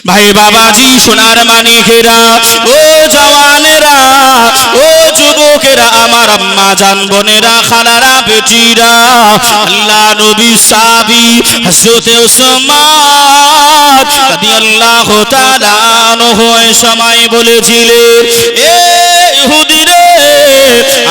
ভাই বাবাজি সোনার মানিকেরা, ও জওয়ানেরা, ও যুবকেরা, আমার আম্মা জান বোনেরা, খালারা, বেটিরা, আল্লাহ নবী সাহাবী হযরত উসমান রাদিয়াল্লাহু তাআলা আনহু সময় বলেছিলেন, এ ইহুদিরে,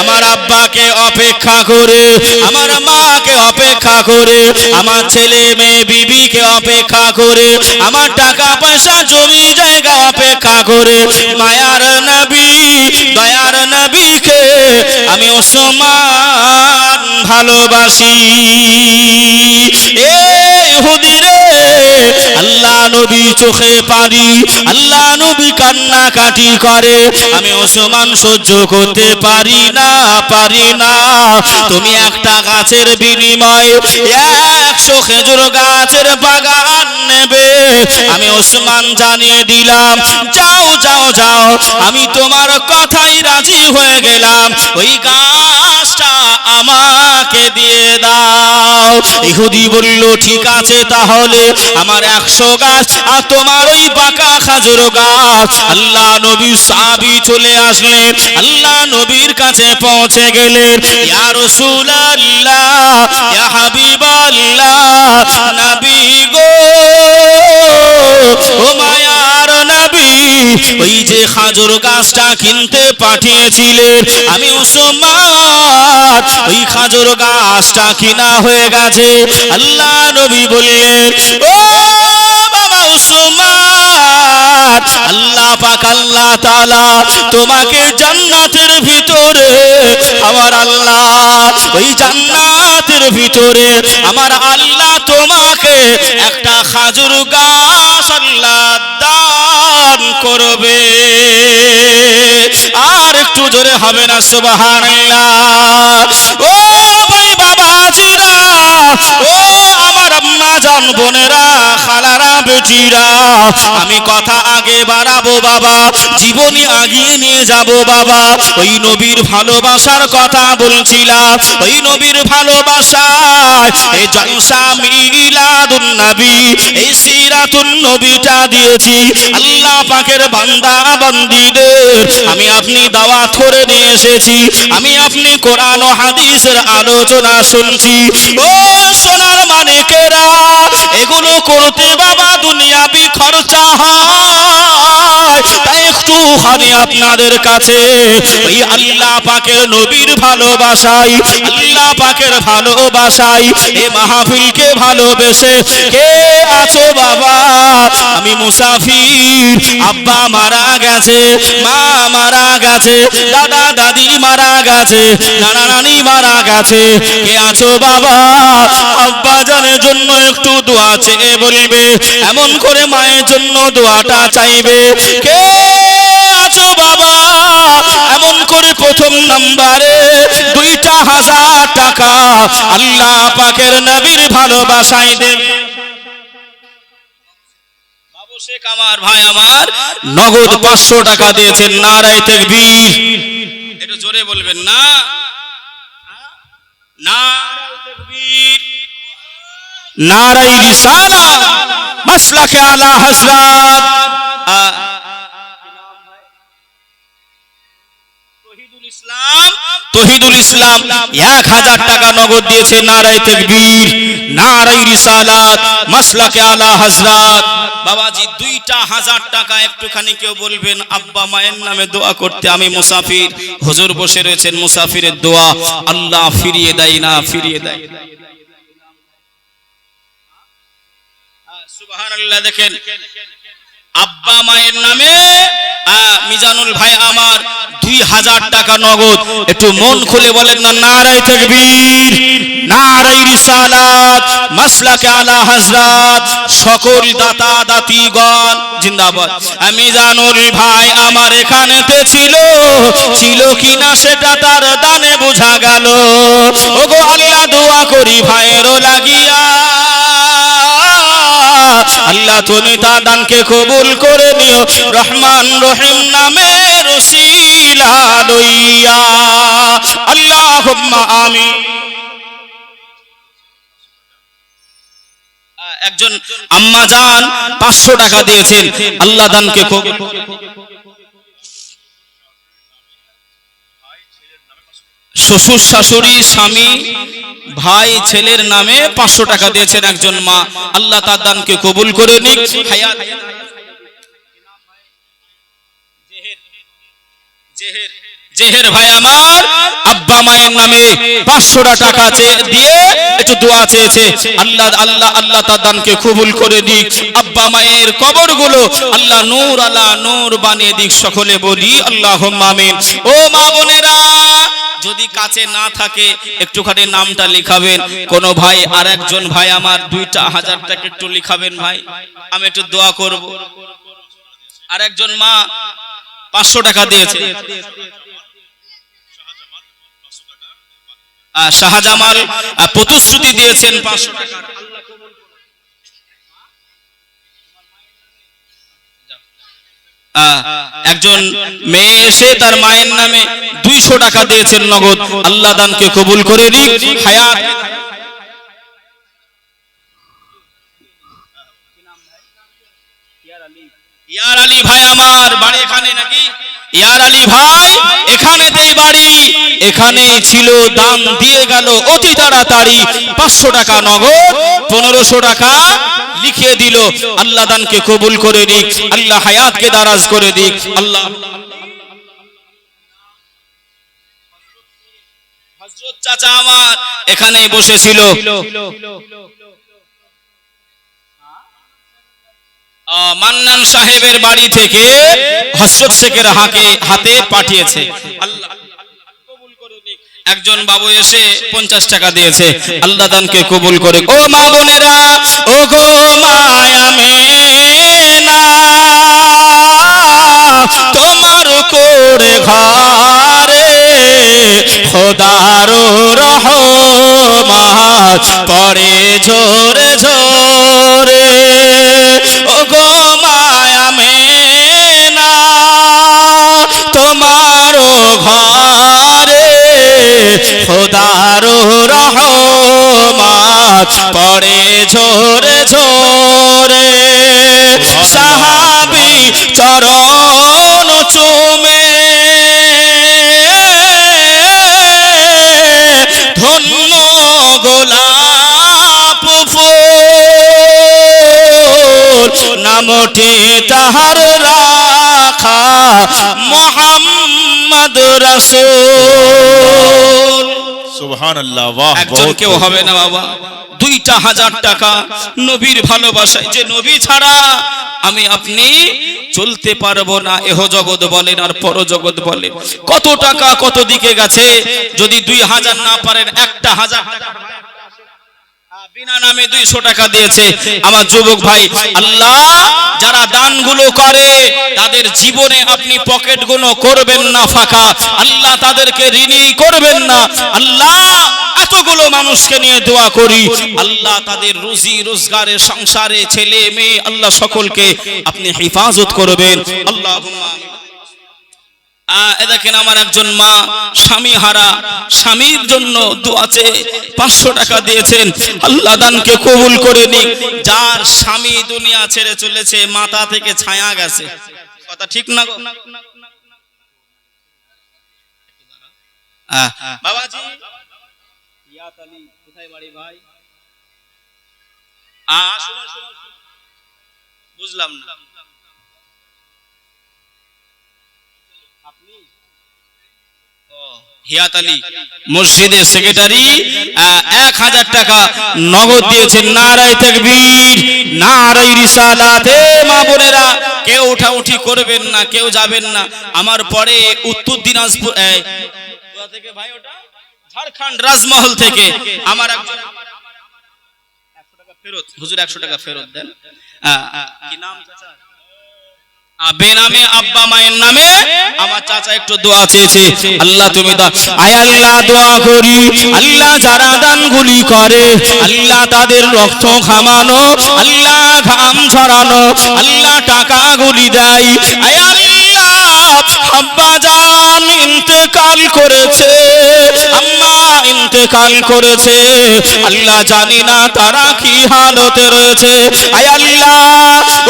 আমার আব্বাকে অপেক্ষা করে, আমার মাকে অপেক্ষা করে, আমার ছেলে মেয়ে বিবিকে অপেক্ষা করে, আমার টাকা পয়সা জমি জায়গা অপেক্ষা করে, মায়ার নবী দয়ার নবীকে আমি ওসমান ভালোবাসি। এ ইহুদিরে, আল্লাহ নবী চোখে পানি, আল্লাহ নবী কান্নাকাটি করে, আমি ওসমান সহ্য করতে পারি না, পারি না। তুমি একটা গাছের বিনিময়ে 100 খেজুর গাছের বাগান নেবে, আমি ওসমান জানিয়ে দিলাম, যাও যাও যাও, আমি তোমার কথাই রাজি হয়ে গেলাম, ওই গাছটা আমাকে দিয়ে দাও। ইহুদি বলল, ঠিক আছে, তাহলে আমার 100 গাছ আর তোমার ওই পাকা খেজুর গাছ। আল্লাহ নবী সাহাবী চলে আসলেন, আল্লাহ নবীর কাছে পৌঁছে গেলেন, ইয়া রাসূলুল্লাহ, ইয়া হাবিবাল্লাহ, নবী গো, ও মায়ার নবী, ওই যে খেজুর গাছটা কিনতে পাঠিয়েছিলেন আমি ওসমান, ওই খেজুর গাছটা কিনা হয়ে গেছে। আল্লাহ নবী বললেন, ও বাবা ওসমান, আল্লাহ পাক আল্লাহ তাআলা তোমাকে জান্নাতের ভিতরে, আমার আল্লাহ ওই জান্নাতের ভিতরে আমার আল্লাহ তোমাকে একটা খেজুর গাছ আল্লাহ দান করবে। আর একটু জোরে হবে না সুবহানাল্লাহ? ও ভাই বাবাজিরা, ও আমার আম্মা জান বোনেরা, খালারা, বেটিরা, আমি কথা আগে বাড়াবো বাবা, জীবনী আগিয়ে নিয়ে যাব বাবা। ওই নবীর ভালোবাসার কথা বলছিলাম, ওই নবীর ভালোবাসায় এই জলসা মিলাদুন নবী, এই সিরাতুন নবীটা দিয়েছি আল্লাহ পাকের বান্দা বান্দীদের। আমি আপনি দাওয়াত করে নিয়ে এসেছি, আমি আপনি কোরআন ও হাদিসের আলোচনা শুনছি। ও সোনার মানিকেরা, এগুলো করতে বাবা দুনিয়াবি খরচা হয়, তাই একটুখানি আপনাদের কাছে ওই আল্লাহ পাকের নবীর ভালোবাসাই, আল্লাহ পাকের ভালোবাসাই এই মাহফিলকে ভালোবেসে কে আছো বাবা? আমি মুসাফির, আব্বা মারা গেছে, মা মারা গেছে, দাদা দাদি মারা গেছে, নানা নানি মারা গেছে, কে আছো বাবা? আব্বা জানের জন্য একটু দোয়া চেয়ে বলবে, এমন করে মায়ের জন্য দোয়াটা চাইবে। কে আছো বাবা? এমন করে প্রথম নম্বরে 2,000 টাকা আল্লাহ পাকের নবীর ভালোবাসায় দেবে। বাবু শেখ আমার ভাই আমার নগদ 500 টাকা দিয়েছেন। নারায়ে তাকবীর। একটু জোরে বলবেন না? নারায়ে তাকবীর, নারায়ে রিসালাত, মাসলাকে আলা হযরত তহিদুল ইসলাম 1000 টাকা নগদ দিয়েছে। নারায়ে তাকবীর, নারায়ে রিসালাত, মাসলাকে আলা হযরত। বাবাজি 2,000 টাকা একটুখানি কেউ বলবেন আব্বা মায়ের নামে দোয়া করতে। আমি মুসাফির, হুজুর বসে রয়েছেন, মুসাফিরের দোয়া আল্লাহ ফিরিয়ে দেয় না, ফিরিয়ে দেয়। সুবহানাল্লাহ। দেখেন আব্বা মায়ের নামে মিজানুল ভাই আমার 2,000 টাকা নগদ। একটু মন খুলে বলেন না নারায়ে তাকবীর, নারায়ে রিসালাত, মাসলাকে আলা হযরত। সকল দাতা দাতিগণ জিন্দাবাদ। মিজানুল ভাই আমার এখানেতে ছিল, ছিল কিনা সেটা তার দানে বোঝা গেল। ওগো আল্লাহ দোয়া করি ভাইয়েরও লাগিয়া, আল্লাহ তুমি তার দানকে কবুল করে নিও, রহমান রহিম নামের ওসিলা লইয়া, আল্লাহুম্মা আমিন। একজন আম্মা জান 500 টাকা দিয়েছেন, আল্লাহ দানকে কবুল। শ্বশুর শাশুড়ি স্বামী ভাই ছেলের নামে 500 টাকা দিয়েছেন একজন মা, আল্লাহ তার দানকে কবুল করে নিক। হায়াত জেহের ভাই আমার আব্বা মায়ের নামে 500 টাকা দিয়ে একটু দোয়া চেয়েছে, আল্লাহ আল্লাহ আল্লাহ তার দানকে কবুল করে দিক। আব্বা মায়ের কবরগুলো আল্লাহ নূর আলা নূর বানিয়ে দিক, সকলে বলি আল্লাহুম্মা আমিন। ও মা বোনেরা, যদি কাছে না থাকে একটুখানি নামটা লিখাবেন। কোন ভাই আর একজন ভাই আমার 2,000 টাকা একটু লিখাবেন ভাই, আমি একটু দোয়া করব। আর একজন মা 500 টাকা দিয়েছে, শাহজামাল প্রতিশ্রুতি দিয়েছেন 500 টাকা। একজন মেয়ে এসে তার মায়ের নামে 200 টাকা দিয়েছেন নগদ, আল্লাহ দানকে কবুল করে নিক। হায়াত ইয়ার আলী ভাই আমার বাড়ি এখানে নাকি? ইয়ার আলী ভাই এখানেতেই বাড়ি, এখানেই ছিল, দান দিয়ে গেল অতি তাড়াতাড়ি। 500 টাকা নগদ, 1500 টাকা লিখিয়ে দিল, আল্লাহ দানকে কবুল করে দিক, আল্লাহ হায়াতকে দারাজ করে দিক। আল্লাহ হযরত চাচা আমার এখানেই বসেছিল, মান্নান সাহেবের বাড়ি থেকে হযরত শেখের হাতে পাঠিয়েছে, আল্লাহ কবুল করে নিক। একজন বাবু এসে 50 টাকা দিয়েছে, আল্লাহ দানকে কবুল করে। ও মা বোনেরা, ও গো মায়া মেনা, তোমার করে ঘরে খোদার রহমত পড়ে ঝরে ঝরে। ও গো মায়া মেনা, তোমার ঘরে খোদার রহমত পড়ে ঝরে ঝরে। সাহাবী চরণ চুমে ধন্য গোলাপ ফুল, নামটি তাহার রাখা মুহাম্মদ রাসূল। সুবহানাল্লাহ, বাহ। একজন কেউ হবে না বাবা, 2,000 টাকা নবীর ভালোবাসায়, যে নবী ছাড়া আমি আপনি চলতে পারবো না, এহ জগৎ বলেন আর পর জগৎ বলেন। কত টাকা কত দিকে গেছে, যদি 2,000 না পারেন 1,000 টাকা বিনা নামে 200 টাকা দিয়েছে আমার যুবক ভাই। আল্লাহ যারা দানগুলো করে তাদের জীবনে আপনি পকেটগুলো করবেন না ফাঁকা, আল্লাহ তাদেরকে ঋণী করবেন না। আল্লাহ এতগুলো মানুষকে নিয়ে দোয়া করি, আল্লাহ তাদের রুজি রোজগারে সংসারে ছেলে মেয়ে আল্লাহ সকলকে আপনি হেফাজত করবেন, আল্লাহুম্মা আমিন। দেখেন আমার একজন মা স্বামী হারা, স্বামীর জন্য দোয়াতে 500 টাকা দিয়েছেন, আল্লাহ দানকে কবুল করে নিক। যার স্বামী দুনিয়া ছেড়ে চলেছে, মাথা থেকে ছায়া গেছে, কথা ঠিক না গো বাবাজি? ইয়াত আলী কোথায় বাড়ি ভাই? বুঝলাম না, হিয়াত আলী মসজিদের সেক্রেটারি 1000 টাকা নগদ দিয়েছেন। নারায়ে তাকবীর, নারায়ে রিসালাত। মা বোনেরা কেউ উঠাউঠি করবেন না, কেউ যাবেন না। আমার পরে উত্তর দিনাজপুর থেকে ভাই, ওটা ঝাড়খণ্ড রাজমহল থেকে আমার 100 টাকা ফেরত, হুজুর 100 টাকা ফেরত দেন। কি নাম চাচা? বেনামে আব্বা মায়ের নামে আমার চাচা একটু দোয়া চেয়েছে, আল্লাহ তুমি দাও। আয় আল্লাহ দোয়া করি, আল্লাহ যারা দানগুলি করে আল্লাহ তাদের রক্ত ঘামানো, আল্লাহ ঘাম ঝরানো, আল্লাহ টাকাগুলি দেয়। আয় আল্লাহ আব্বা জান ইন্তেকাল করেছে, আম্মা ইন্তেকাল ইন্তেকাল করেছে আল্লাহ জানি না তারা কি হালতে রয়েছে। আয় আল্লাহ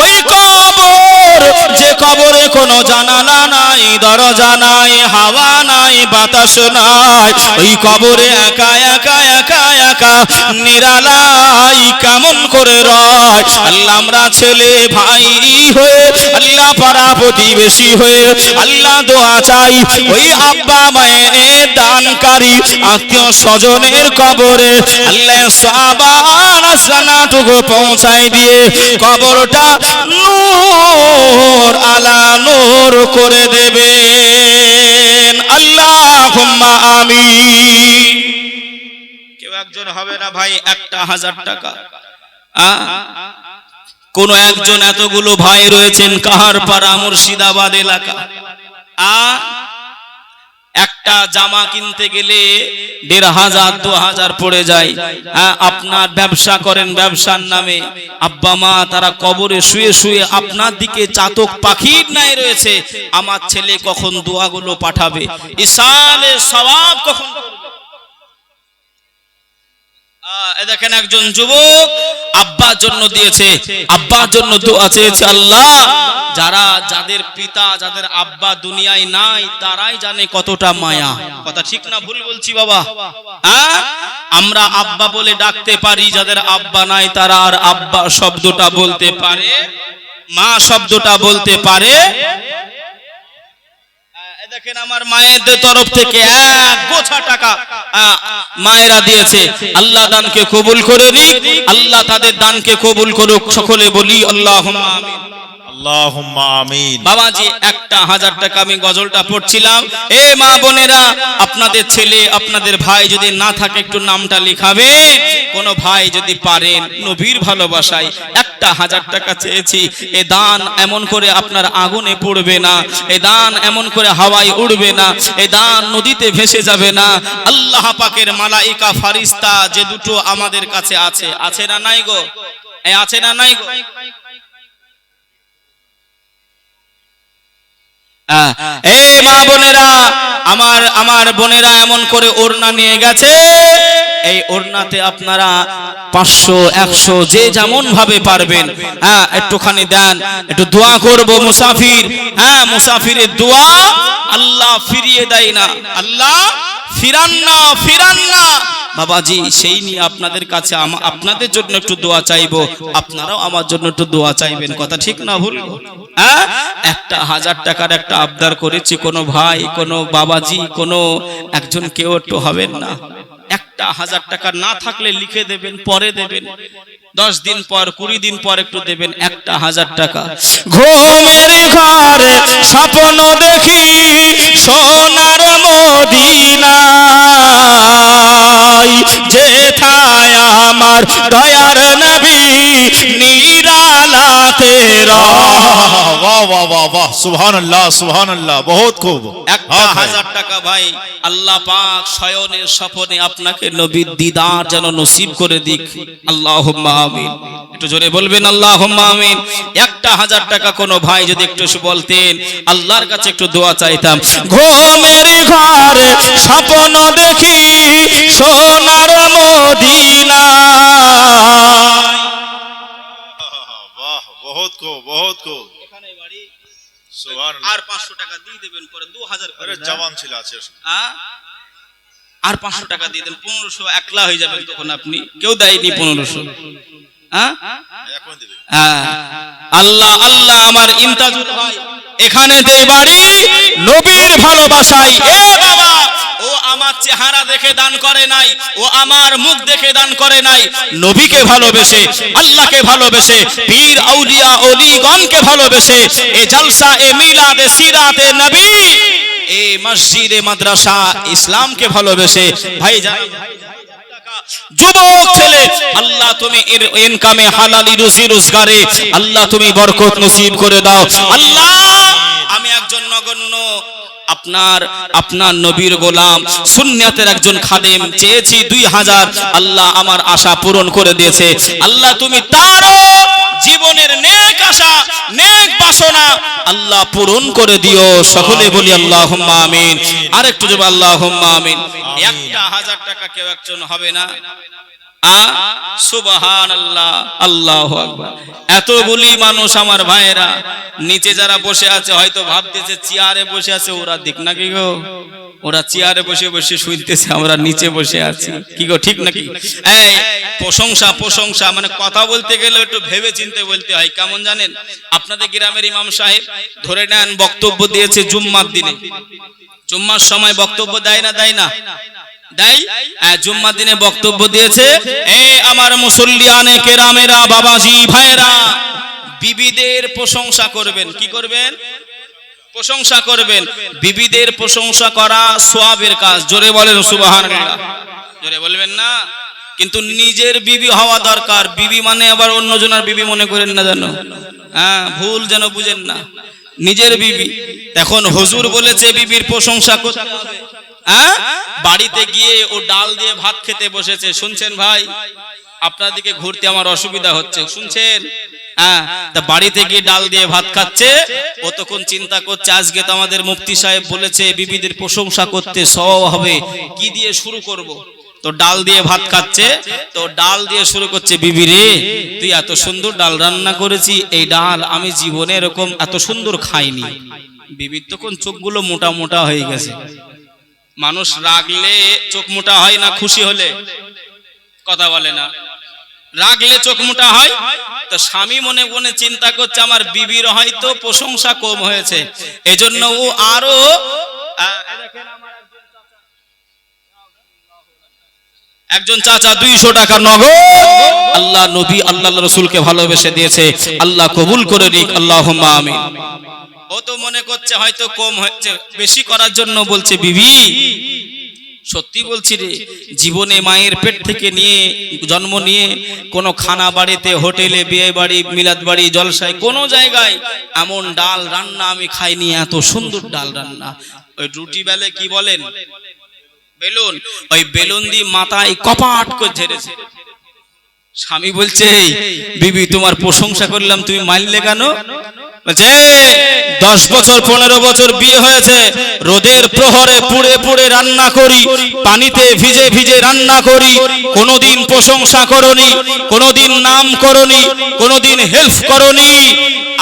ওই কবর, যে কবরে কোনো জানালা নাই, দরজা নাই, হাওয়া নাই, বাতাস নাই, ওই কবরে একা একা একা একা নিরালাই কেমন করে রয়। আল্লাহ আমরা ছেলে ভাই হয়ে, আল্লাহ পাড়া প্রতিবেশী হয়ে আল্লাহ দোয়া চাই ওই আব্বা মায়ের দানকারী আত্মীয় স্বজনের কবরে আল্লাহ সওয়াব জান্নাতটুকু পৌঁছাই দিয়ে কবরটা নূর আলা নূর করে দেবেন। আল্লাহুম্মা আমিন। কেউ একজন হবে না ভাই 1000 টাকা? কোন একজন, এতগুলো ভাই রয়েছেন কাহারপাড়া মুর্শিদাবাদ এলাকা, একটা জামা কিনতে গেলে 1500 2000 পড়ে যায়। আপনার ব্যবসা করেন, ব্যবসার নামে আব্বা মা তারা কবরে শুয়ে শুয়ে আপনার দিকে চাতক পাখির ন্যায় রয়েছে, আমার ছেলে কখন দোয়াগুলো পাঠাবে, ইসালে সওয়াব কখন করবে। দেখেন একজন যুবক আব্বার জন্য দিয়েছে, আব্বার জন্য দোয়া চেয়েছে। আল্লাহ যারা, যাদের পিতা, যাদের আব্বা দুনিয়ায় নাই, তারাই জানে কতটা মায়া। কথা ঠিক না ভুল বলছি বাবা? আমরা আব্বা বলে ডাকতে পারি, যাদের আব্বা নাই তারা আর আব্বা শব্দটা বলতে পারে, মা শব্দটা বলতে পারে। দেখেন আমার মায়ের তরফ থেকে 1 গোছা টাকা মায়েরা দিয়েছে। আল্লাহ দানকে কবুল করে নিক, আল্লাহ তাদের দানকে কবুল করুক। সকলে বলি আল্লাহুম্মা আমিন। আল্লাহুম্মা আমিন। বাবাজি 1000 টাকা আমি গজলটা পড়ছিলাম। এ মা বোনেরা, আপনাদের ছেলে আপনাদের ভাই যদি না থাকে একটু নামটা লিখাবে। কোন ভাই যদি পারেন নবীর ভালোবাসায় 1000 টাকা চেয়েছি, এ দান এমন করে আপনার আগুনে পড়বে না, এ দান এমন করে হাওয়ায় উড়বে না, এ দান নদীতে ভেসে যাবে না। আল্লাহ পাকের মালাইকা ফারিস্তা যে দুটো আমাদের কাছে আছে, আছে না নাই গো? আছে না নাই গো? এই মা বোনেরা, আমার বোনেরা এমন করে ওড়না নিয়ে গেছে, এই ওড়নাতে আপনারা 500 100 যে যেমন ভাবে পারবেন একটুখানি দেন। একটু দোয়া করব মুসাফির, মুসাফিরের দোয়া আল্লাহ ফিরিয়ে দেয় না, আল্লাহ ফিরান না, ফিরান না। বাবাজি সেই নিয়ে আপনাদের কাছে আপনাদের জন্য একটু দোয়া চাইবো, আপনারাও আমার জন্য একটু দোয়া চাইবেন। কথা ঠিক না ভুল? 1000 টাকার একটা আবদার করেছি, কোন ভাই, কোন বাবাজি, কোন একজন কেউ একটু হবেন না? 1000 টাকা না থাকলে লিখে দেবেন, পরে দেবেন, 10 দিন পর 20 দিন পর একটু দেবেন। 1000 টাকা। ঘুমের ঘরে স্বপ্ন দেখি সোনার মদিনা, যেথায় আমার দয়ার নবী নিরালাতে वाह वाह वाह वाह, सुभानअल्लाह सुभानअल्लाह, बहुत खूब। 1000 টাকা ভাই আল্লাহ পাক শয়নের স্বপ্নে আপনাকে নবীর দিদার যেন নসিব করে দিক। আল্লাহুম্মা আমিন। একটু জোরে বলবেন আল্লাহুম্মা আমিন। 1000 টাকা কোন ভাই যদি একটু বলতেন, আল্লাহর কাছে একটু দোয়া চাইতাম। ঘুমের ঘরে স্বপ্ন দেখি সোনার মদিনা। वाह, बहुत खूब बहुत खूब। এখানে বাড়ি, सुभानअल्लाह। আর 500 টাকা দিয়ে দেবেন, পরে 2000 করে। अरे जवान ছিল আছে। আর 500 টাকা দিয়ে দেন, 1500 একলা হয়ে যাবেন তখন আপনি। কেউ দেয়নি 1500। এখন দিবে। আল্লাহ আল্লাহ আমার ইমতাজুল ভাই এখানে যে বাড়ি, নবীর ভালোবাসায়। এ বাবা, ও আমার চেহারা দেখে দান করে নাই, ও আমার মুখ দেখে দান করে নাই, নবীকে ভালোবেসে, আল্লাহকে ভালোবেসে, পীর আউলিয়া ওলিগণকে ভালোবেসে, এ জলসা, এ মিলাদ, এ সিরাতে নবী, এ মসজিদে মাদ্রাসা ইসলামকে ভালোবেসে। ভাই জান, যুবক ছেলে, আল্লাহ তুমি এর ইনকামে হালালি রুজি রোজগারে আল্লাহ তুমি বরকত নসিব করে দাও। আল্লাহ আমি একজন নগণ্য আপনার নবীর গোলাম, সুন্নাতের একজন খাদেম, চেয়েছি 2000, আল্লাহ আমার আশা পূরণ করে দিয়েছে। আল্লাহ তুমি তারও জীবনের নেক আশা, নেক বাসনা আল্লাহ পূরণ করে দিও। সকলে বলি আল্লাহুম্মা আমিন। আরেকটু জোরে আল্লাহুম্মা আমিন। 1000 টাকা কেউ একজন হবে না? সুবহানাল্লাহ, আল্লাহু আকবার। এতগুলি মানুষ আমার ভাইয়েরা, নিচে যারা বসে আছে হয়তো ভাবতেছে চেয়ারে বসে আছে ওরা, দিক নাকি গো, ওরা চেয়ারে বসে বসে শুনতেছে, আমরা নিচে বসে আছি, কি গো ঠিক নাকি? এই প্রশংসা প্রশংসা মানে কথা বলতে গেলে একটু ভেবে চিন্তে বলতে হয়। কেমন জানেন? আপনাদের গ্রামের ইমাম সাহেব ধরে নেন বক্তব্য দিয়েছে জুম্মার দিনে, জুম্মার সময় বক্তব্য দেয় না দেয় না? দেয়। জুম্মার দিনে বক্তব্য দিয়েছে, আমার মুসল্লিয়ানে কেরামেরা, বাবাজি ভাইরা, বিবিদের প্রশংসা করবেন। কি করবেন? প্রশংসা করবেন। বিবিদের প্রশংসা করা সওয়াবের কাজ। জোরে বলেন সুবহানাল্লাহ। জোরে বলবেন না? কিন্তু নিজের বিবি হওয়া দরকার। বিবি মানে আবার অন্যজনের বিবি মনে করেন না জানো, ভুল যেন বুঝেন না, নিজের বিবি। এখন হুজুর বলেছে বিবির প্রশংসা করতে হবে। বাড়িতে গিয়ে ও ডাল দিয়ে ভাত খেতে বসেছে, শুনছেন ভাই? আপনার দিকে ঘুরতে আমার অসুবিধা হচ্ছে, শুনছেন? তা বাড়িতে গিয়ে ডাল দিয়ে ভাত খাচ্ছে, ও তখন চিন্তা করছে আজকে তো আমাদের মুফতি সাহেব বলেছে বিবিদের প্রশংসা করতে সওয়াব হবে, কি দিয়ে শুরু করব? তো ডাল দিয়ে ভাত খাচ্ছে, তো ডাল দিয়ে শুরু করছে, বিবি রে তুই এত সুন্দর ডাল রান্না করেছি, এই ডাল আমি জীবনে এরকম এত সুন্দর খাইনি। বিবির তখন চোখগুলো মোটা মোটা হয়ে গেছে। মানুষ রাগলে চোখ মোটা হয় না খুশি হলে? কথা বলে না? রাগলে চোখ মোটা হয়। তো স্বামী মনে মনে চিন্তা করছে আমার বিবির হয়তো প্রশংসা কম হয়েছে, এজন্য ও আরো একজন চাচা 200 টাকা নগদ আল্লাহ নবী আল্লাহ রাসূলকে ভালোবেসে দিয়েছে, আল্লাহ কবুল করে নিক, আল্লাহুম্মা আমিন। ও তো মনে করছে হয়তো কম হয়েছে, বেশি করার জন্য বলছে, বিবি সত্যি বলছি রে, জীবনে মায়ের পেট থেকে নিয়ে জন্ম নিয়ে কোনো খানা বাড়িতে, হোটেলে, বিয়ে বাড়ি, মিলাদ বাড়ি, জলসায় কোনো জায়গায় এমন ডাল রান্না আমি খাইনি, এত সুন্দর ডাল রান্না। ওই রুটি বেলে কি বলেন? বেলুন। ওই বেলুন দিয়ে মাথায় কপাট করে ঝেড়েছে। স্বামী বলছে, বিবি তোমার প্রশংসা করলাম, তুমি মানলে কেন? বলছে 10 বছর 15 বছর বিয়ে হয়েছে, রোদের প্রহরে পুড়ে পুড়ে রান্না করি, পানিতে ভিজে ভিজে রান্না করি, কোনোদিন প্রশংসা করনি, কোনোদিন নাম করনি, কোনোদিন হেল্প করনি।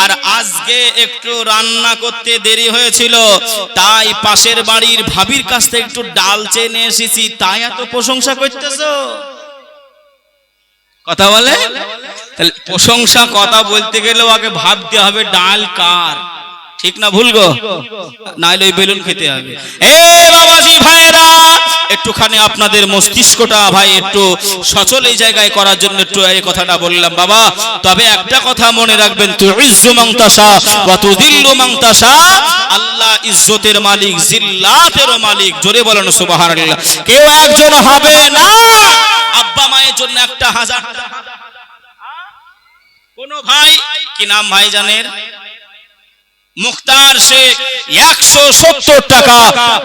আর আজকে একটু রান্না করতে দেরি হয়েছিল, তাই পাশের বাড়ির ভাবির কাছ থেকে একটু ডাল চেয়ে নিয়ে এসেছি, তাই এত প্রশংসা করতেছো? কথা বলে? তাহলে প্রশংসা কথা বলতে গেলেও আগে ভাবতে হবে ডাল কার, ঠিক না ভুল গো? নাইলে ওই বেলুন খেতে হবে। বাবাজি ভাইরা, একটুখানি আপনাদের মস্তিষ্কটা ভাই একটু সচল এই জায়গায় করার জন্য একটু এই কথাটা বললাম বাবা। তবে একটা কথা মনে রাখবেন, তুইজ্জু মান তাশা ওয়া তুযিল্লু মান তাশা। আল্লাহ ইজ্জতের মালিক, জিল্লাতেরও মালিক। জোরে বলেন সুবহানাল্লাহ। কেউ একজন হবে না আব্বা মায়ের জন্য 1000 টাকা। কোন ভাই, কি নাম ভাই জানেন? মুখতার শেখ 170 টাকা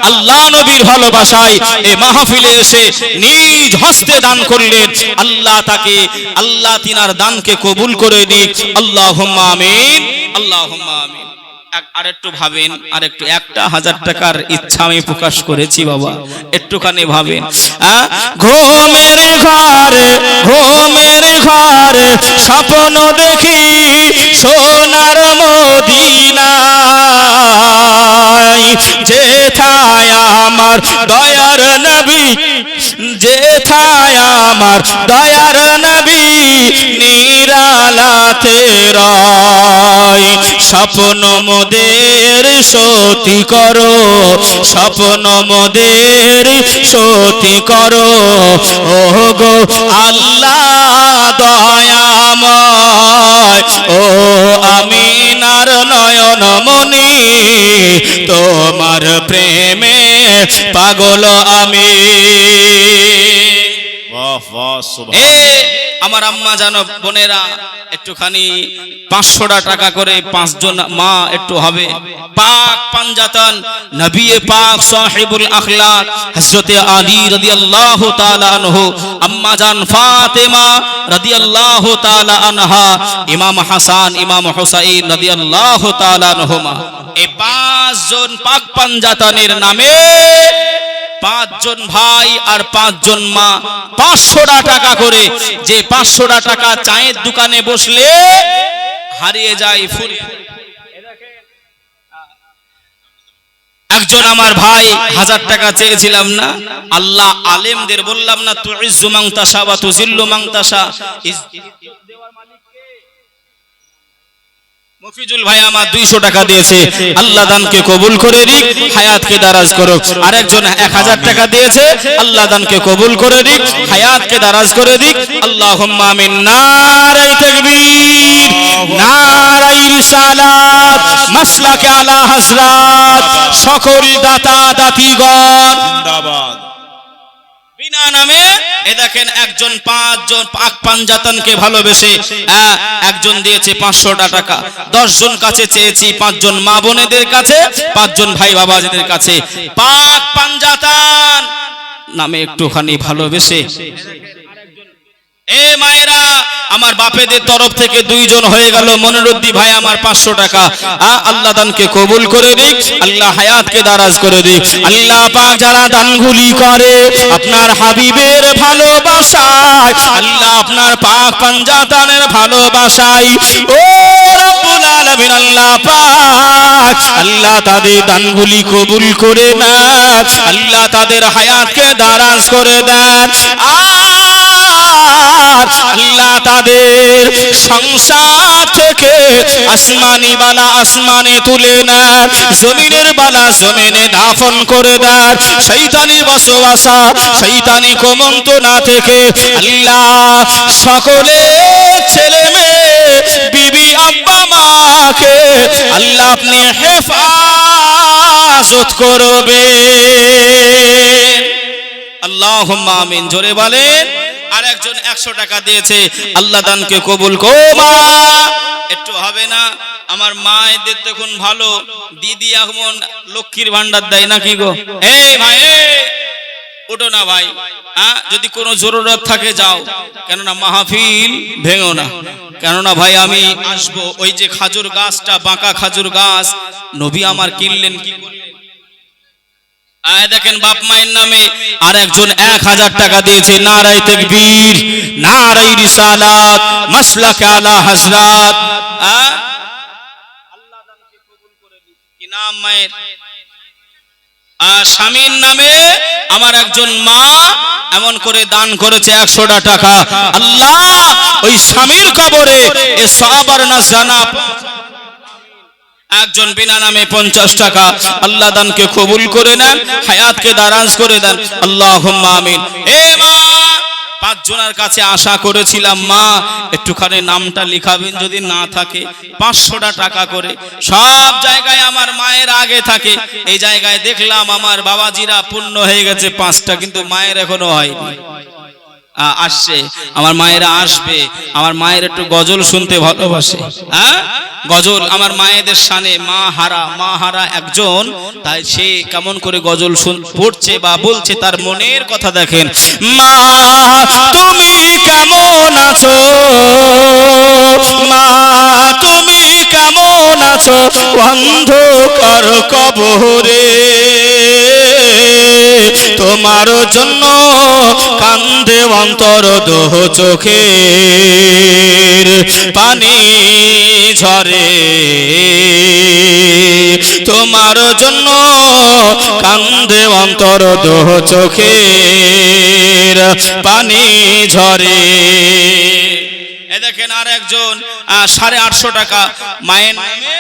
আল্লাহ নবীর ভালোবাসায় এই মাহফিলে এসে নিজ হস্তে দান করলেন। আল্লাহ তাকে, আল্লাহ তিনার দানকে কবুল করে নিক, আল্লাহুম্মা আমিন, আল্লাহুম্মা আমিন। আর একটু ভাবেন, আর একটু 1000 টাকার ইচ্ছা আমি প্রকাশ করেছি বাবা, একটুখানি ভাবেন। ঘুমের ঘরে, ঘুমের ঘরে স্বপ্ন দেখি সোনার মদিনায়, যেথায় আমার দয়ার নবী, যেথায় আমার দয়ার নবী নিরালাতে রয়। স্বপ্ন মোদের সতী করো, স্বপ্ন মোদের সতী করো, ও গো আল্লাহ দয়াময়, ও আমিনার নয়ন মনি, তোমার প্রেমে পাগল আমি। বাহ বাহ, সুবহানাল্লাহ। আমার আম্মা জানো বোনেরা একটুখানি 500 টাকা করে 5 জন মা একটু হবে পাক পাঞ্জাতন নবী পাক সাহিবুল আখলাক হযরতে আলী রাদিয়াল্লাহু তাআলা আনহু, আম্মা জান ফাতেমা রাদিয়াল্লাহু তাআলা আনহা, ইমাম হাসান ইমাম হুসাইন রাদিয়াল্লাহু তাআলা আনহুমা, এই 5 জন পাক পাঞ্জাতনের নামে 5 জন ভাই আর 5 জন মা 500 টাকা করে, যে 500 টাকা চায়ের দোকানে বসলে হারিয়ে যায় ফুরিয়ে। একজন আমার ভাই 1000 টাকা চেয়েছিলাম না, আল্লাহ আলেমদের বললাম না তুইজ্জু মান তাশা ওয়া তুযিল্লু মান তাশা, মফিজুল ভাই আমার 200 টাকা দিয়েছে, আল্লাহ দানকে কবুল করে নিক, হায়াতকে দারাজ করুক। আরেকজন 1000 টাকা দিয়েছে, আল্লাহ দানকে কবুল করে নিক, হায়াতকে দারাজ করে দিক, আল্লাহুম্মা আমিন। নারায়ে তাকবীর, নারায়ে রিসালাত, মাসলাকে আলা হযরত, সকল দাতা দাতিগণ জিন্দাবাদ। বিনা নামে এ দেখেন একজন 5 জন পাক পাঞ্জাতনকে ভালোবেসে একজন দিয়েছে 500 টাকা, 10 জন কাছে চেয়েছি, 5 জন মা বোনেদের কাছে, 5 জন ভাই বাবাজিদের কাছে, পাক পাঞ্জাতন নামে একটুখানি ভালোবেসে। এ মায়েরা, আমার বাপেদের তরফ থেকে 2 জন হয়ে গেল, মনিরুদ্দি ভাই আমার 500 টাকা, আল্লাহ দানকে কবুল করে দিক, আল্লাহ হায়াতকে দারাজ করে দিক। আল্লাহ পাক যারা দানগুলি করে আপনার হাবিবের ভালোবাসায়, আল্লাহ আপনার পাক পাঞ্জাতনের ভালোবাসায়, ও রব্বুল আলামিন আল্লাহ পাক আল্লাহ তাদের দানগুলি কবুল করে নেন, আল্লাহ তাদের হায়াতকে দারাজ করে দেন, আল্লাহ তাদের সংসার থেকে আসমানি বালা আসমানে তুলে নেন, জমিনের বালা জমিনে দাফন করে দেন, শয়তানি ওয়াসওয়াসা শয়তানি কুমন্ত্রণা থেকে আল্লাহ সকলে ছেলে মেয়ে বিবি আব্বা মাকে আল্লাহ আপনি হেফাজত করবেন, আল্লাহুম্মা আমিন। জোরে বলেন। আর একজন 100 টাকা দিয়েছে, আল্লাহ দানকে কবুল করবা। একটু হবে না, আমার মায়েদের দেখুন ভালো, দিদি এখন লক্ষ্মীর ভান্ডার দেয় নাকি গো? এই ভাই ওঠো না ভাই, যদি কোনো জরুরত থাকে যাও, কেননা মাহফিল ভেঙো না, কেননা ভাই আমি আসবো। ওই যে খাজুর গাছটা, বাঁকা খাজুর গাছ নবী আমার কিনলেন কি করলেন, দেখেন বাপ মায়ের নামে আর একজন 1000 টাকা দিয়েছে। নারায়ে তাকবীর, নারায়ে রিসালাত, মাসলাকে আলা হযরত, আল্লাহ দানকে কবুল করে দিক। কি নাম মায়ের? স্বামীর নামে আমার একজন মা এমন করে দান করেছে 100 টাকা, আল্লাহ ওই স্বামীর কবরে এ সওয়াবের নাজরানা। একজন বিনা নামে 50 টাকা, আল্লাহ দানকে কবুল করে নেন, হায়াতকে দারাজ করে দেন, আল্লাহুম্মা আমিন। এ মা, 5 জনের কাছে আশা করেছিলাম মা একটুখানি নামটা লিখাবেন, যদি না থাকে 500 টাকা করে। সব জায়গায় আমার মায়ের আগে থাকে, এই জায়গায় দেখলাম আমার বাবাজিরা পূর্ণ হয়ে গেছে 5টা, কিন্তু মায়ের এখনো হয়নি। আসছে আমার মায়েরা, আসবে। আমার মায়ের একটু গজল শুনতে ভালোবাসে, গজল আমার মায়েদের শানে। মা হারা একজন, তাই সে কেমন করে গজল পড়ছে বা বলছে, তার মনের কথা দেখেন। মা তুমি কেমন আছো, মা তুমি কেমন আছো, অন্ধকার কবরে তোমার জন্য কান্দে অন্তর দোহ চোখের পানি ঝরে, তোমার জন্য কান্দে অন্তর দোহ চোখের পানি ঝরে। এ দেখেন আর একজন 850 টাকা মায়ের নামে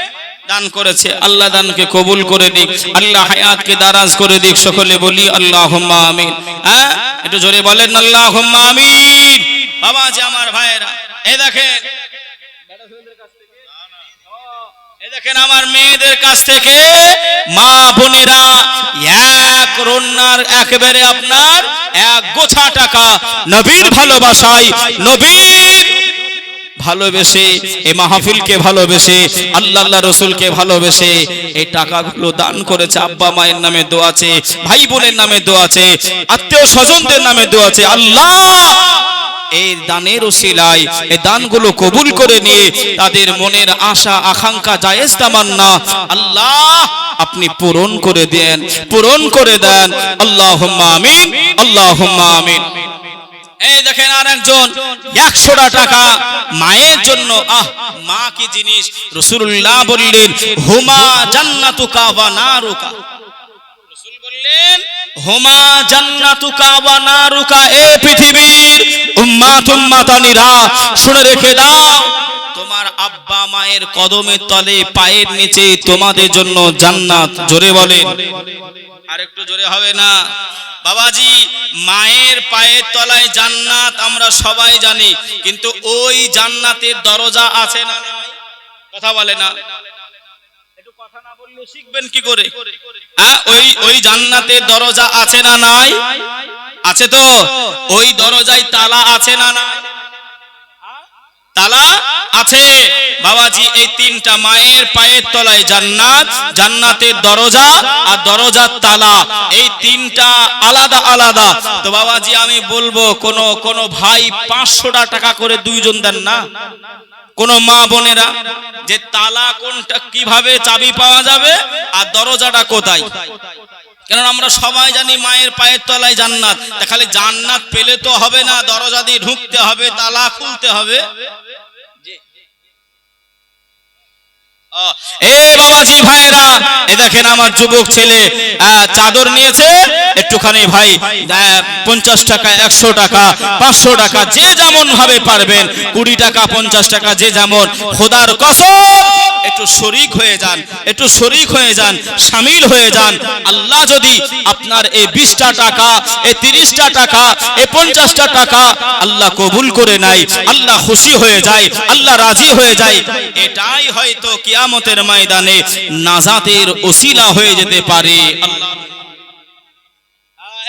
দান করেছে, আল্লাহ দানকে কবুল করে দিক, আল্লাহ হায়াতকে দারাজ করে দিক। সকলে বলি আল্লাহুম্মা আমিন। একটু জোরে বলেন আল্লাহুম্মা আমিন। বাবা যে আমার ভাইরা, এই দেখেন, এই দেখেন আমার মেয়েদের কাছ থেকে মা বোনেরা এক রন্নার একেবারে আপনার এক গোছা টাকা নবীর ভালোবাসায়, নবীর ভালোবেসে, এই মাহফিলকে ভালোবেসে, আল্লাহ রাসূলকে ভালোবেসে এই টাকাগুলো দান করেছে। আব্বা মায়ের নামে দোয়া আছে, ভাই বোনের নামে দোয়া আছে, আত্মীয় স্বজনদের নামে দোয়া আছে। আল্লাহ এই দানের ওসিলায় এই দানগুলো কবুল করে নিয়ে তাদের মনের আশা আকাঙ্ক্ষা জায়েজ তামান্না আল্লাহ আপনি পূরণ করে দেন, পূরণ করে দেন। আল্লাহুম্মা আমিন, আল্লাহুম্মা আমিন। এই দেখেন আর একজন 100 টাকা মায়ের জন্য। মা কি জিনিস! রাসূলুল্লাহ বললেন হুমা জান্নাতুকা ওয়া নারুকা। রাসূল বললেন হুমা জান্নাতুকা ওয়া নারুকা। এ পৃথিবীর উম্মাত উম্মাতানিরা শুনে রেখে দাও, তোমার আব্বা মায়ের কদমের তলে পায়ের নিচে তোমাদের জন্য জান্নাত। জোরে বলেন, আরেকটু জোরে হবে না? বাবাজি, মায়ের পায়ের তলায় জান্নাত আমরা সবাই জানি, কিন্তু ওই জান্নাতের দরজা আছে না? কথা বলে না? একটু কথা না বললে শিখবেন কি করে? ওই জান্নাতের দরজা আছে না নাই? আছে তো। ওই দরজায় তালা আছে না নাই? তালা আছে। বাবাজি, এই তিনটা মায়ের পায়ের তলায় জান্নাত, জান্নাতের দরজা আর দরজার তালা, এই তিনটা আলাদা আলাদা। তো বাবাজি আমি বলবো কোন ভাই 500 টাকা করে দুইজন দেন না? কোন মা বোনেরা যে তালা কোনটা, কিভাবে চাবি পাওয়া যাবে আর দরজাটা কোথায়? কেন আমরা সবাই জানি মায়ের পায়ের তলায় জান্নাত। খালি জান্নাত পেলে তো হবে না, দরজা দিয়ে ঢুকতে হবে, তালা খুলতে হবে। বাবাজি ভাইরা, এ দেখেন আমার যুবক ছেলে চাদর নিয়েছে একটুখানি। ভাই 50 টাকা, 100 টাকা, 500 টাকা, যে যেমন ভাবে পারবেন, 20 টাকা, 50 টাকা, যে যেমন। খোদার কসম একটু শরীক হয়ে যান, একটু শরীক হয়ে যান, শামিল হয়ে যান। আল্লাহ যদি আপনার এই 20টা টাকা, এই 30টা টাকা, এই 50টা টাকা আল্লাহ কবুল করে নাই, আল্লাহ খুশি হয়ে যায়, আল্লাহ রাজি হয়ে যায়, এটাই হয়তো কিয়ামতের ময়দানে নাজাতের ওসিলা হয়ে যেতে পারে। আল্লাহ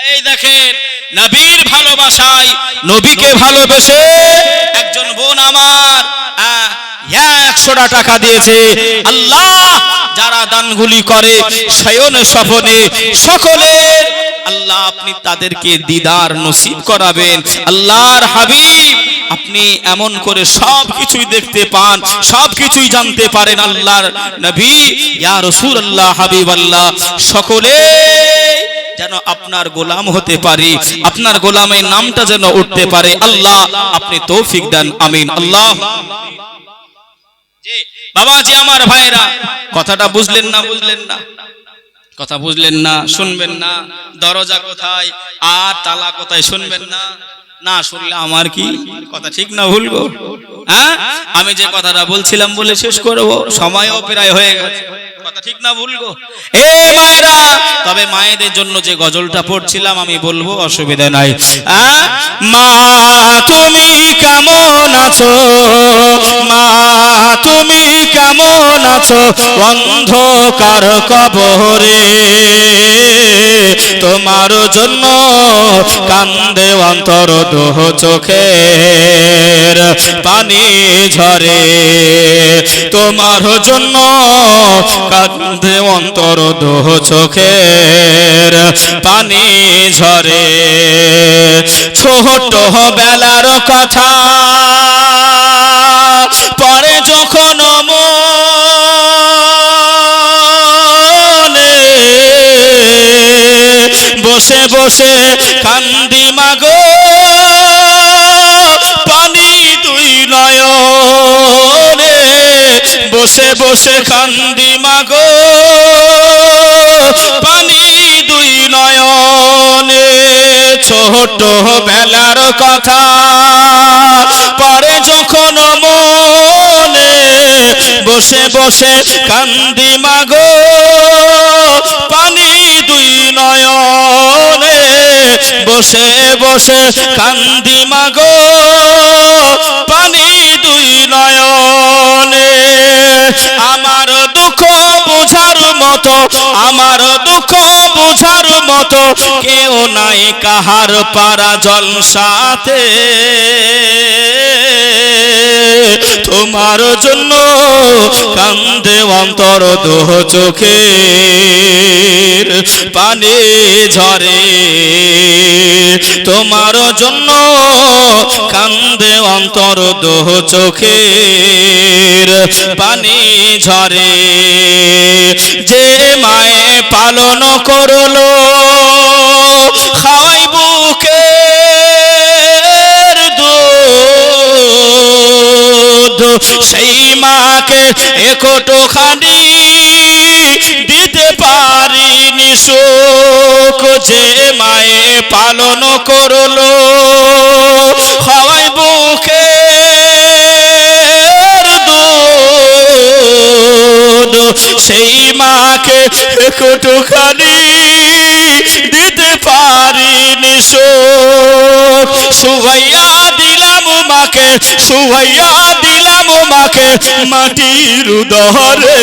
এই দেখেন নবীর ভালোবাসায়, নবীকে ভালোবেসে একজন বোন আমার 100 টাকা দিয়েছে। আল্লাহ যারা দানগুলি করে শয়নে স্বপনে সকলের আল্লাহ আপনি তাদেরকে দিদার নসিব করাবেন। আল্লাহর হাবিব আপনি এমন করে সবকিছুই দেখতে পান, সবকিছুই জানতে পারেন। আল্লাহর নবী ইয়া রাসূলুল্লাহ, হাবিবাল্লাহ, সকলে যেন আপনার গোলাম হতে পারি, আপনার গোলামের নামটা যেন উঠতে পারে। আল্লাহ আপনি তৌফিক দেন, আমিন। আল্লাহ বাবাজি আমার ভাইরা, কথাটা বুঝলেন না? বুঝলেন না? কথা বুঝলেন না? শুনবেন না? দরজা কোথায় আর তালা কোথায় শুনবেন না? না শুনলে আমার কি কথা ঠিক না ভুল গো? আমি যে কথাটা বলছিলাম বলে শেষ করবো, সময়ও প্রায় হয়ে গেছে। কথা ঠিক না ভুল গো? এ মায়েরা, তবে মায়েদের জন্য যে গজলটা পড়ছিলাম আমি বলবো, অসুবিধা নাই। মা তুমি কেমন আছো, মা তুমি কেমন আছো, অন্ধকার কবরে তোমার জন্য কান্দে অন্তর, দোহ চোখের পানি ঝরে, তোমার জন্য কান্দে অন্তর, দোহ চোখের পানি ঝরে। ছোট বেলার কথা পরে যখন মনে বসে বসে কান্দি মাগো, পানি দুই নয়নে বসে বসে কান্দি মাগো, পানি দুই নয়নে। ছোট বেলার কথা পরে যখন মনে বসে বসে কান্দি মাগো, পানি দুই নয়নে বসে বসে কান্দি মাগো, পানি দুই নয়নে। আমার দুঃখ বুঝার মতো, আমার দুঃখ বুঝার মতো মতো কেউ নাই কাহার পারা জলসাতে, তোমার জন্য কান্দে অন্তর দু চোখের পানি ঝরে, তোমার জন্য কান্দে অন্তর দু চোখের পানি ঝরে। যে মায়ে পালন করলো খাওয়াই বুকের দুধ, সেই মাকে একটুখানি দিতে পারিনি সুখ। যে মায়ে পালন করলো খাওয়াই বুকের দুধ, সেই মাকে একটুখানি দিতে পারিনি সুখ। শুয়াইয়া দিলাম মাকে, শুয়াইয়া দিলাম মাকে মাটির দহরে,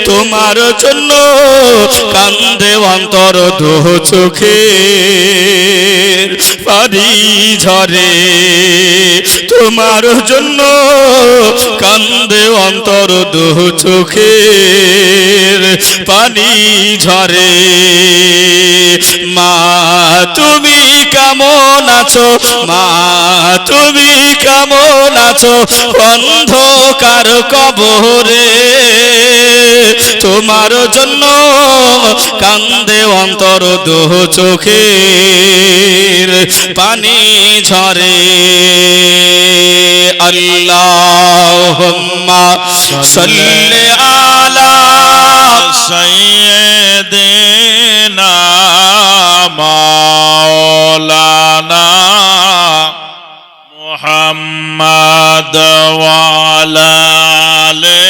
তোমার জন্য কান্দে অন্তর দু চোখের পানি ঝরে, তোমার জন্য কান্দে অন্তর দু চোখের পানি ঝরে। মা তুমি কেমন আছো, মা তুমি কেমন আছো অন্ধকার কবরে, তোমার জন্য কান্দে অন্তর দু চোখের পানি ঝরে। আল্লাহুম্মা সাল্লি আলা সাইয়্যিদিনা মাওলানা মুহাম্মদ ওয়া আলা আলি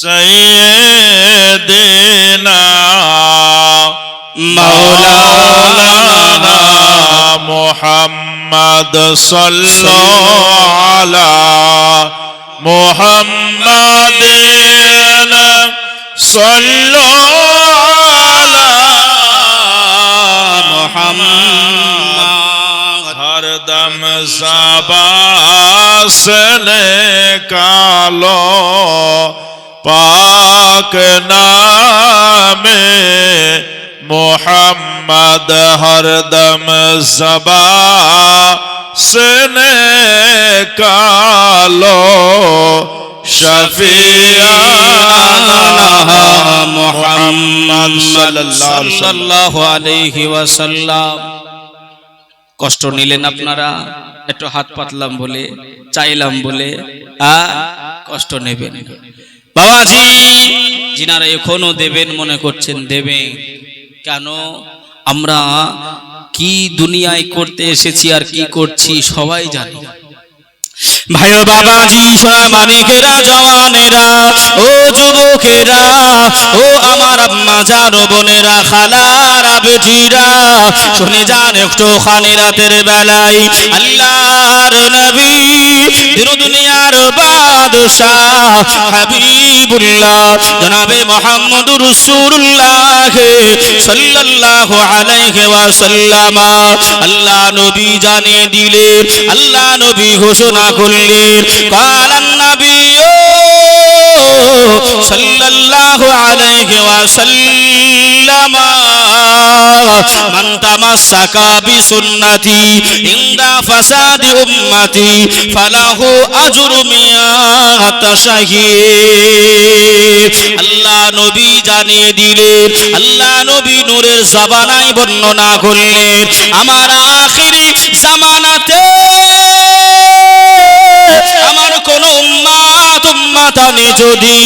সাইয়্যিদিনা মাওলানা মুহাম্মদ সাল্লাল্লাহু আলা মুহাম্মাদিন সাল্লাল্লাহু আলা মুহাম্মদ। হরদম ज़बान से निकालो पाक नामे मोहम्मद, हरदम ज़बान से निकालो शफीआना মুহাম্মদ সাল্লাল্লাহু আলাইহি ওয়াসাল্লাম। কষ্ট নিলেন আপনারা, একটু হাত পাতলাম বলে, চাইলাম বলে, কষ্ট নেবেন বাবাজি। যিনারা এখনো দেবেন মনে করছেন দেবে, কেন আমরা কি দুনিয়ায় করতে এসেছি আর কি করছি সবাই জানি। ভাই ও বাবাজি, মানিকেরা, জওয়ানেরা, ও যুবকেরা, ও আমার আম্মা জান, বোনেরা, খালারা, বেটিরা, শুনে যান একটু খানি রাতের বেলায় আল্লাহর নবী দুনিয়ার বাদশাহ হাবিবুল্লাহ জনাবে মুহাম্মদুর রাসূলুল্লাহ সাল্লাল্লাহু আলাইহি ওয়াসাল্লাম আল্লাহ নবী জানিয়ে দিলেন, আল্লাহ নবী ঘোষণা করলেন, কালান নবী সাল্লাল্লাহু আলাইহি ওয়াসাল্লাম মান তামাসসাকা বিসুন্নতি ইনদা ফাসাদি উম্মতি ফালাহু আজরু মিয়াত শাহীদ। আল্লাহ নবী জানিয়ে দিলেন, আল্লাহ নবী নূরের জবানায় বর্ণনা করলেন, আমার আখিরি জামানাতে আমার কোন উম্মাতানি যদি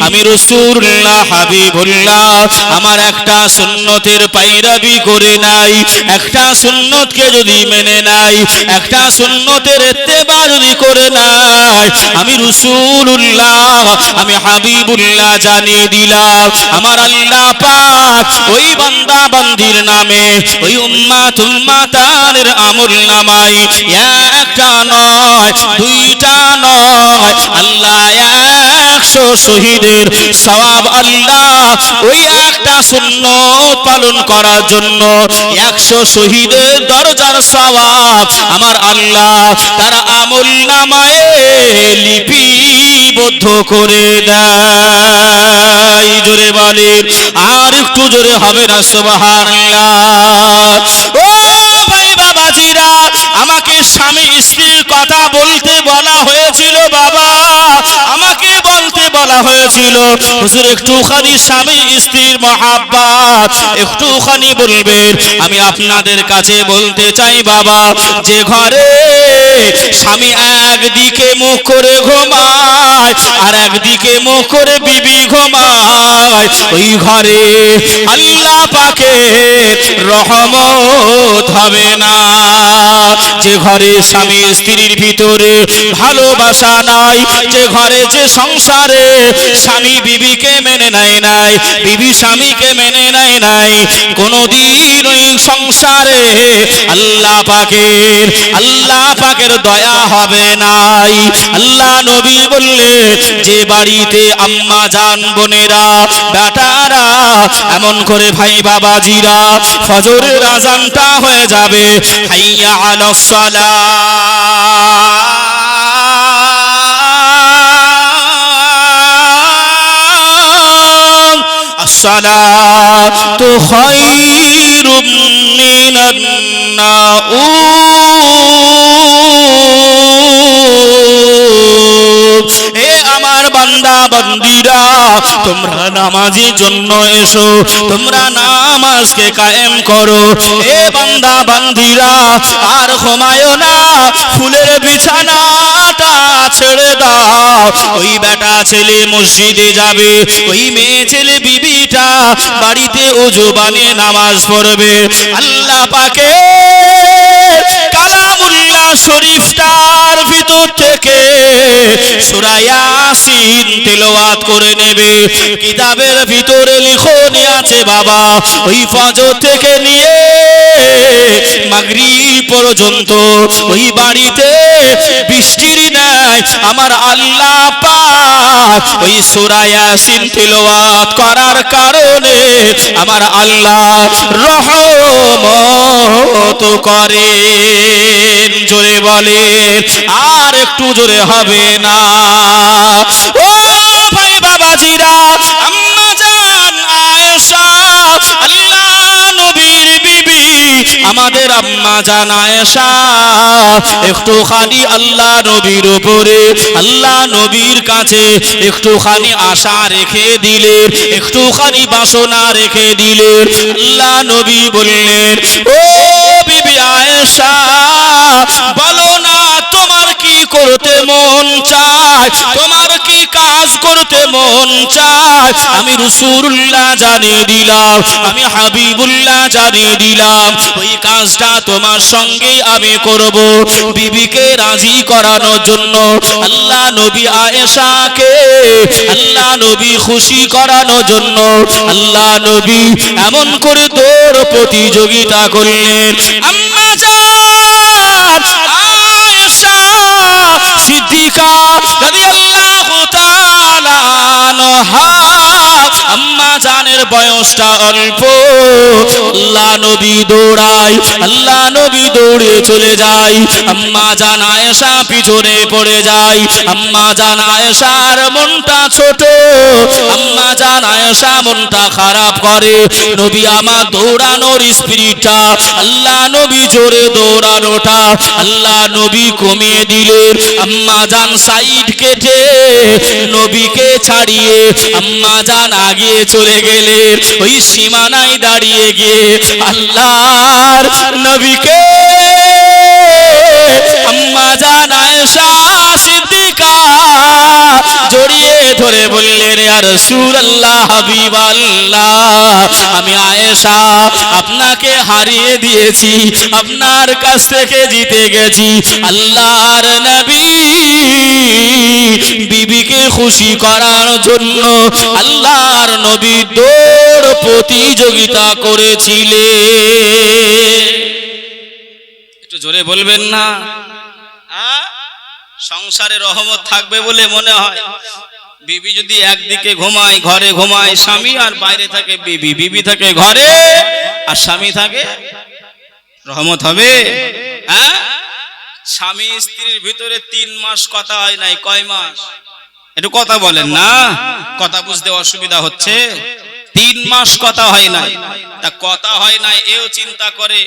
আমি রাসূলুল্লাহ হাবিবুল্লাহ আমার একটা সুন্নতের পায়রাবি করে নাই, একটা সুন্নতকে যদি মেনে নাই, একটা সুন্নতের ইত্তেবা যদি করে নাই, আমি রাসূলুল্লাহ, আমি হাবিবুল্লাহ জানিয়ে দিলাম, আমার আল্লাহ পাক ওই বান্দা বান্দির নামে, ওই উম্মাতানের আমল নামায় একটা নয়, দুইটা নয়, আল্লাহ 100 শহীদের সওয়াব আল্লাহ ওই একটা সুন্নত পালন করার জন্য 100 শহীদের দরজার সওয়াব আমার আল্লাহ তারা আমলনামায়ে লিপিবদ্ধ করে দেয়। জোরে বলেন, আর একটু জোরে হবে না সুবহানাল্লাহ। ও ভাই বাবাজিরা, আমাকে স্বামী স্ত্রীর কথা বলতে বলা হয়েছিল বাবা, আমাকে বলতে বলা হয়েছিল হুজুর একটুখানি স্বামী স্ত্রীর মহাব্বত একটুখানি বলবেন। আমি আপনাদের কাছে বলতে চাই বাবা, যে ঘরে স্বামী একদিকে মুখ করে ঘুমায় আর একদিকে মুখ করে বিবি ঘুমায়, ওই ঘরে আল্লাহ পাকের রহমত হবে না। যে ঘরে স্বামী স্ত্রীর ভিতরে ভালোবাসা নাই, যে ঘরে যে সংসারে স্বামী বিবিকে মেনে নেয় নাই, বিবি স্বামীকে মেনে নেয় নাই, কোনদিন ওই সংসারে আল্লাহ পাকের দয়া হবে নাই। আল্লাহ নবী বললেন, যে বাড়িতে আম্মা জান বোনেরা বেটারা এমন করে ভাই বাবাজিরা ফজরের আজানটা হয়ে যাবে, হাইয়া আলাস সালাহ, আসসালাতু খায়রুম মিনান নাউম। এ আমার বান্দা বান্দিরা, তোমরা নামাজের জন্য এসো, তোমরা নামাজকে কায়েম করো। এ বান্দা বান্দিরা, আর ঘুমায়ো না, ফুলের বিছানাটা ছেড়ে দাও। ওই বেটা ছেলে মসজিদে যাবে, ওই মেয়ে ছেলে বিবিটা বাড়িতে ওযু বানিয়ে নামাজ পড়বে। আল্লাহ পাকে কালামুল্লাহ শরীফটার ভিতর থেকে সূরা ইয়াসিন তেলাওয়াত করে নেবে। কিতাবের ভিতরে লিখনি আছে বাবা, ওই ফজর থেকে নিয়ে মাগরিব পর্যন্ত ওই বাড়িতে বৃষ্টির নাই আমার আল্লাহ পাক ওই সূরা ইয়াসিন তেলাওয়াত করার কারণে আমার আল্লাহ রহমত করেন। জোরে বলেন, আর একটু জোরে হবে না? ও ভাই বাবাজিরা, আম্মা জান আয়েশা আল্লাহ নবীর বিবি, আমাদের আম্মা জান আয়েশা একটুখানি আল্লাহ নবীর উপরে আল্লাহ নবীর কাছে একটুখানি আশা রেখে দিলেন, একটুখানি বাসনা রেখে দিলেন। আল্লাহ নবী বললেন, ও বিবি আয়েশা, বলো না তোমার কি করতে মন চায়, তোমার কি কাজ করতে মন চায়? আমি রাসূলুল্লাহ জানিয়ে দিলাম, আমি হাবিবুল্লাহ জানিয়ে দিলাম, ওই কাজটা তোমার সঙ্গে আমি করব। বিবিকে রাজি করানোর জন্য আল্লাহ নবী আয়েশাকে আল্লাহ নবী খুশি করানোর জন্য আল্লাহ নবী এমন করে দৌড় প্রতিযোগিতা করলেন। আম্মা জান আয়েশা সিদ্দিকা রাদিয়াল্লাহু তাআলা আনহা, আম্মা জানের বয়সটা অল্প, আল্লাহ নবী দৌড়ায়, আল্লাহ নবী দৌড়ে চলে যায়, আম্মা জান আয়েশা পিছনে পড়ে যায়। আম্মা জান আয়েশার মনটা ছোট, আম্মা জান আয়েশা মনটা খারাপ করে। নবী আমার দৌড়ানোর স্পিরিটটা, আল্লাহ নবী জোরে দৌড়ানোটা আল্লাহ নবী কমিয়ে দিলেন। আম্মা জান সাইড কেটে নবীকে ছাড়িয়ে আম্মা জান আগে চলে গেলেন। ওই সীমানায় দাঁড়িয়ে গিয়ে আল্লাহর নবীকে আম্মা জান আয়েশা সিদ্দিকা জড়িয়ে ধরে বললেন, ইয়া রাসূলুল্লাহ, হাবিবাল্লাহ, আমি আয়েশা আপনাকে হারিয়ে দিয়েছি, আপনার কাছ থেকে জিতে গেছি। আল্লাহর নবী বিবিকে খুশি করার জন্য আল্লাহর নবী দৌড় প্রতিযোগিতা করেছিলেন। একটু জোরে বলবেন না? সংসারে রহমত থাকবে বলে মনে হয়? বিবি যদি একদিকে ঘুমায়, ঘরে ঘুমায় স্বামী, আর বাইরে থাকে বিবি, বিবি থাকে ঘরে আর স্বামী থাকে, রহমত হবে? হ্যাঁ, স্বামী স্ত্রীর ভিতরে 3 মাস কথা হয় নাই, কয় মাস? একটু কথা বলেন না, কথা বুঝতে অসুবিধা হচ্ছে। 3 মাস কথা হয় নাই। তা কথা হয় নাই এও চিন্তা করে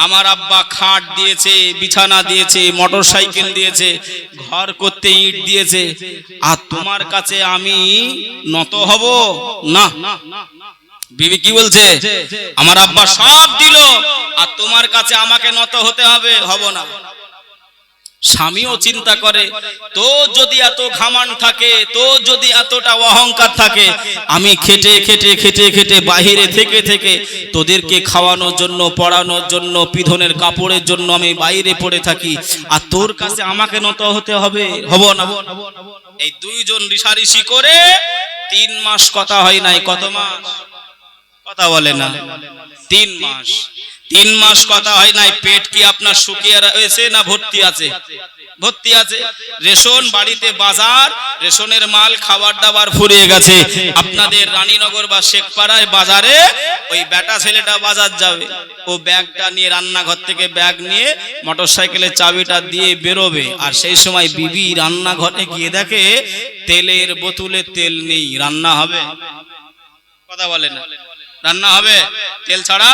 আমার আব্বা খাট দিয়েছে, বিছানা দিয়েছে, মোটর সাইকেল দিয়েছে, ঘর করতে ইট দিয়েছে, আর তোমার কাছে আমি নত হব না। বিবি কি বলছে? আমার আব্বা সব দিল আর তোমার কাছে আমাকে নত হতে হবে, হব না। স্বামীও চিন্তা করে তো যদি এত ঘামান থাকে, তো যদি এতটা অহংকার থাকে, আমি খেটে খেটে খেটে খেটে বাহিরে থেকে থেকে তোদেরকে খাওয়ানোর জন্য, পড়ানোর জন্য, পিধনের কাপড়ের জন্য আমি বাইরে পড়ে থাকি, আর তোর কাছে আমাকে নত হতে হবে, হব না। এই দুইজন রিসারিসি করে 3 মাস কথা হয় নাই। কত মাস? কথা বলে না, 3 মাস। 3 মাস কথা হয় নাই। পেট কি আপনার শুকিয়ে রয়েছে না ভর্তি আছে? ভর্তি আছে। রেশন বাড়িতে বাজার, রেশনের মাল, খাবার দাবার ফুরিয়ে গেছে। আপনাদের রানীনগর বা শেখপাড়ায় বাজারে ওই বেটা ছেলেটা বাজার যাবে, ও ব্যাগটা নিয়ে, রান্নাঘর থেকে ব্যাগ নিয়ে মোটরসাইকেলের চাবিটা দিয়ে বেরোবে, আর সেই সময় বিবি রান্নাঘরে গিয়ে দেখে তেলের বোতলে তেল নেই। রান্না হবে? কথা বলে না, রান্না হবে তেল ছাড়া?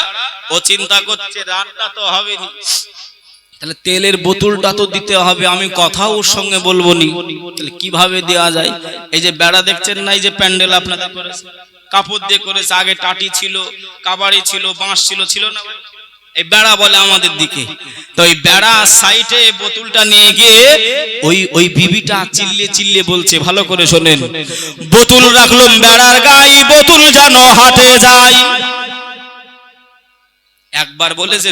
ও চিন্তা করছে রান্না তো হবে না, তাহলে তেলের বোতলটা তো দিতে হবে, আমি কথা ওর সঙ্গে বলবো নি, তাহলে কিভাবে দেওয়া যায়? এই যে বেড়া দেখছেন না, এই যে প্যান্ডেল আপনাদের করেছে, কাপড় দিয়ে করেছে, আগে টাটি ছিল, কাবাড়ি ছিল, বাঁশ ছিল, ছিল না? এই বেড়া বলে আমাদের দিকে। তো এই বেড়া সাইডে বোতলটা নিয়ে গিয়ে ওই বিবিটা চিল্লিয়ে চিল্লিয়ে বলছে, ভালো করে শোনেন, বোতল রাখলাম বেড়ার গায়ে, বোতল যেন হাটে যায়। একবার বলেছে